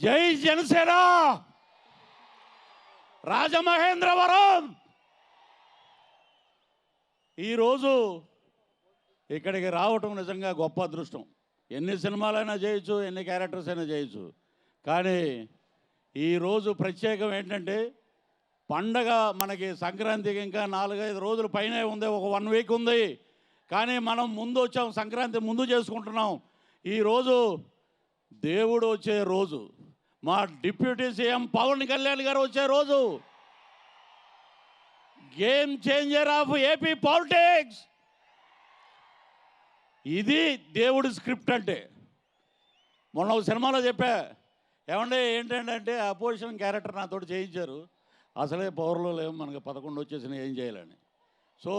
జై జనసేన రాజమహేంద్రవరం. ఈరోజు ఇక్కడికి రావటం నిజంగా గొప్ప అదృష్టం. ఎన్ని సినిమాలైనా చేయొచ్చు, ఎన్ని క్యారెక్టర్స్ అయినా చేయొచ్చు, కానీ ఈరోజు ప్రత్యేకం ఏంటంటే పండగ మనకి సంక్రాంతికి ఇంకా 4-5 రోజుల పైనే ఉంది, ఒక 1 వీక్ ఉంది. కానీ మనం ముందు వచ్చాం, సంక్రాంతి ముందు చేసుకుంటున్నాం. ఈరోజు దేవుడు వచ్చే రోజు, మా డిప్యూటీ సీఎం పవన్ కళ్యాణ్ గారు వచ్చే రోజు, game changer of AP politics. ఇది దేవుడి స్క్రిప్ట్ అంటే. మొన్న ఒక సినిమాలో చెప్పా, ఏమంటే ఏంటంటే అపోజిషన్ క్యారెక్టర్ నాతోటి చేయించారు, అసలే పవర్లో లేవు, మనకు 11 వచ్చేసినాయి, ఏం చేయాలని. సో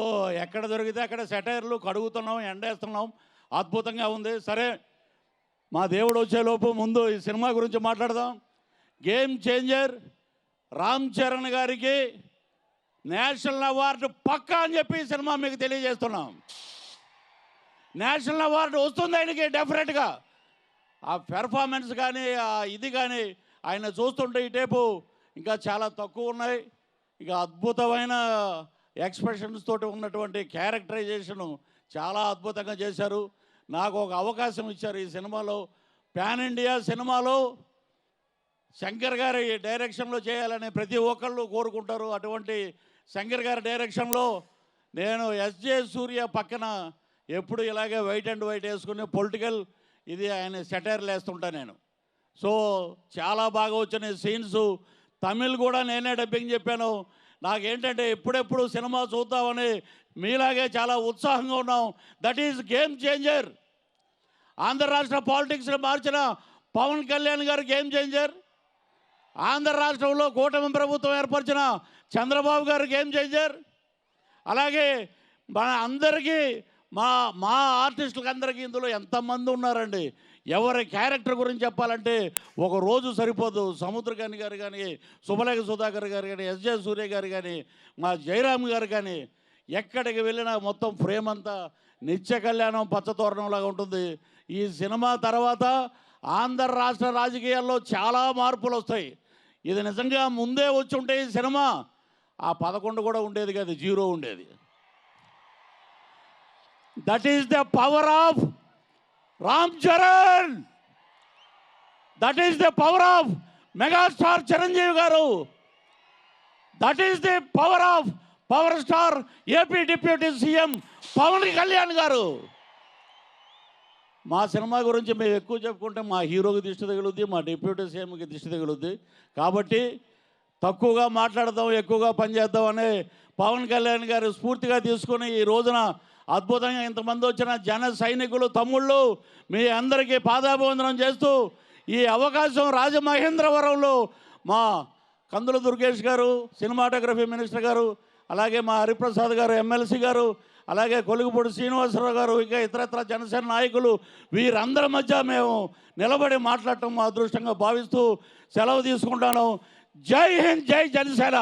ఎక్కడ దొరికితే అక్కడ సెటైర్లు కడుగుతున్నాం, ఎండేస్తున్నాం, అద్భుతంగా ఉంది. సరే, మా దేవుడు వచ్చేలోపు ముందు ఈ సినిమా గురించి మాట్లాడదాం. గేమ్ చేంజర్ రామ్ చరణ్ గారికి నేషనల్ అవార్డు పక్కా అని చెప్పి ఈ సినిమా మీకు తెలియజేస్తున్నాం. నేషనల్ అవార్డు వస్తుంది ఆయనకి డెఫినెట్గా. ఆ పెర్ఫార్మెన్స్ కానీ, ఆ ఇది కానీ ఆయన చూస్తుంటే ఈ టేపు ఇంకా చాలా తక్కువ ఉన్నాయి. ఇక అద్భుతమైన ఎక్స్ప్రెషన్స్ తోటి ఉన్నటువంటి క్యారెక్టరైజేషను చాలా అద్భుతంగా చేశారు. నాకు ఒక అవకాశం ఇచ్చారు ఈ సినిమాలో. పాన్ ఇండియా సినిమాలో శంకర్ గారి డైరెక్షన్లో చేయాలని ప్రతి ఒక్కళ్ళు కోరుకుంటారు. అటువంటి శంకర్ గారి డైరెక్షన్లో నేను ఎస్జే సూర్య పక్కన ఎప్పుడు ఇలాగే వైట్ అండ్ వైట్ వేసుకుని పొలిటికల్ ఇది ఆయన సెటైర్లు వేస్తుంటా నేను. సో చాలా బాగా వచ్చిన సీన్స్. తమిళ్ కూడా నేనే డబ్బింగ్ చెప్పాను. నాకేంటంటే ఎప్పుడెప్పుడు సినిమా చూద్దామని మీలాగే చాలా ఉత్సాహంగా ఉన్నాం. That is game changer. Andhra రాష్ట్ర పాలిటిక్స్ని మార్చిన పవన్ కళ్యాణ్ గారు గేమ్ చేంజర్. ఆంధ్ర రాష్ట్రంలో కూటమి ప్రభుత్వం ఏర్పరిచిన చంద్రబాబు గారు గేమ్ చేంజర్. అలాగే మన అందరికీ మా ఆర్టిస్టులకు అందరికీ ఇందులో ఎంతమంది ఉన్నారండి. ఎవరి క్యారెక్టర్ గురించి చెప్పాలంటే ఒక రోజు సరిపోదు. సముద్రకాని గారు కానీ, శుభలేఖ సుధాకర్ గారు కానీ, ఎస్జే సూర్య గారు కానీ, మా జయరామ్ గారు కానీ, ఎక్కడికి వెళ్ళినా మొత్తం ఫ్రేమ్ అంతా నిత్య కళ్యాణం పచ్చతోరణంలాగా ఉంటుంది. ఈ సినిమా తర్వాత ఆంధ్ర రాష్ట్ర రాజకీయాల్లో చాలా మార్పులు వస్తాయి. ఇది నిజంగా ముందే వచ్చి ఉంటే ఈ సినిమా ఆ 11 కూడా ఉండేది కాదు, 0 ఉండేది. That is the power of Ram Charan. That is the power of megastar Chiranjeevi garu. That is the power of power star AP deputy CM Pawan Kalyan garu. మా సినిమా గురించి మేము ఎక్కువ చెప్పుకుంటే మా హీరోకి దిష్టి తగులుద్ది, మా డిప్యూటీ సీఎంకి దిష్టి తగులుద్ది. కాబట్టి తక్కువగా మాట్లాడదాం, ఎక్కువగా పనిచేద్దాం అనే పవన్ కళ్యాణ్ గారు స్ఫూర్తిగా తీసుకుని ఈ రోజున అద్భుతంగా ఇంతమంది వచ్చిన జన సైనికులు తమ్ముళ్ళు మీ అందరికీ పాదాభివందనం చేస్తూ ఈ అవకాశం రాజమహేంద్రవరంలో మా కందుల దుర్గేష్ గారు సినిమాటోగ్రఫీ మినిస్టర్ గారు, అలాగే మా హరిప్రసాద్ గారు ఎమ్మెల్సీ గారు, అలాగే కొలుగుపూడి శ్రీనివాసరావు గారు, ఇంకా ఇతరత్ర జనసేన నాయకులు, వీరందరి మధ్య మేము నిలబడి మాట్లాడటం మా అదృష్టంగా భావిస్తూ సెలవు తీసుకుంటాను. జై హింద్, జై జనసేన.